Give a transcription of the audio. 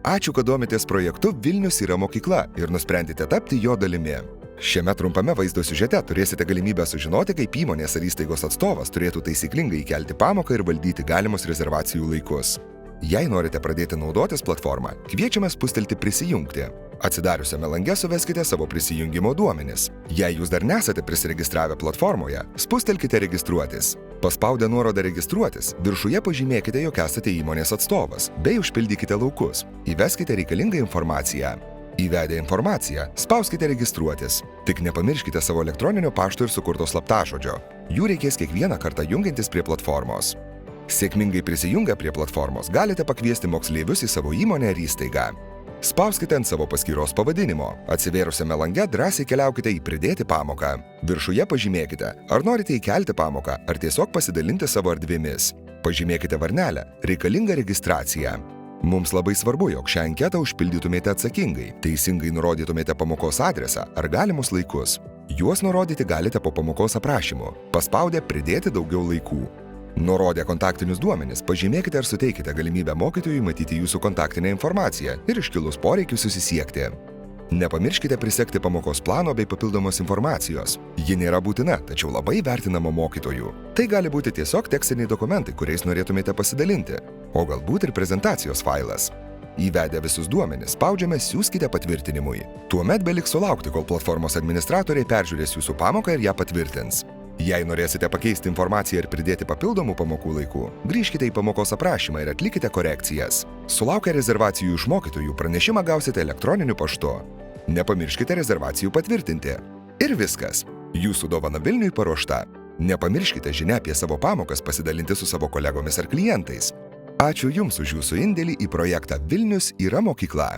Ačiū, kad domitės projektu Vilnius yra mokykla ir nusprendėte tapti jo dalimi. Šiame trumpame vaizdo siužete turėsite galimybę sužinoti, kaip įmonės ar įstaigos atstovas turėtų taisyklingai įkelti pamoką ir valdyti galimus rezervacijų laikus. Jei norite pradėti naudotis platformą, kviečiame spustelti prisijungti. Atsidariusiame lange suveskite savo prisijungimo duomenis. Jei jūs dar nesate prisiregistravę platformoje, spustelkite registruotis. Paspaudę nuorodą registruotis, viršuje pažymėkite, jog esate įmonės atstovas, bei užpildykite laukus. Įveskite reikalingą informaciją. Įvedę informaciją, spauskite registruotis. Tik nepamirškite savo elektroninio pašto ir sukurto slaptažodžio. Jų reikės kiekvieną kartą jungiantis prie platformos. Sėkmingai prisijungę prie platformos galite pakviesti moksleivius į savo įmonę ar įstaigą. Spauskite ant savo paskyros pavadinimo. Atsivėrusiame lange drąsiai keliaukite į pridėti pamoką. Viršuje pažymėkite, ar norite įkelti pamoką, ar tiesiog pasidalinti savo erdvėmis. Pažymėkite varnelę "Reikalinga registracija". Mums labai svarbu, jog šią anketą užpildytumėte atsakingai, teisingai nurodytumėte pamokos adresą ar galimus laikus. Juos nurodyti galite po pamokos aprašymu, paspaudę "Pridėti daugiau laikų". Nurodę kontaktinius duomenis, pažymėkite ar suteikite galimybę mokytojui matyti jūsų kontaktinę informaciją ir iškilus poreikiui susisiekti. Nepamirškite prisekti pamokos plano bei papildomos informacijos. Ji nėra būtina, tačiau labai vertinama mokytojų. Tai gali būti tiesiog tekstiniai dokumentai, kuriais norėtumėte pasidalinti, o galbūt ir prezentacijos failas. Įvedę visus duomenis, spaudžiame "Siųskite patvirtinimui". Tuomet beliks sulaukti, kol platformos administratoriai peržiūrės jūsų pamoką ir ją patvirtins. Jei norėsite pakeisti informaciją ir pridėti papildomų pamokų laikų, grįžkite į pamokos aprašymą ir atlikite korekcijas. Sulaukę rezervacijų iš mokytojų, pranešimą gausite elektroniniu paštu. Nepamirškite rezervacijų patvirtinti. Ir viskas. Jūsų dovana Vilniui paruošta. Nepamirškite žinią apie savo pamokas pasidalinti su savo kolegomis ar klientais. Ačiū Jums už Jūsų indėlį į projektą Vilnius yra mokykla.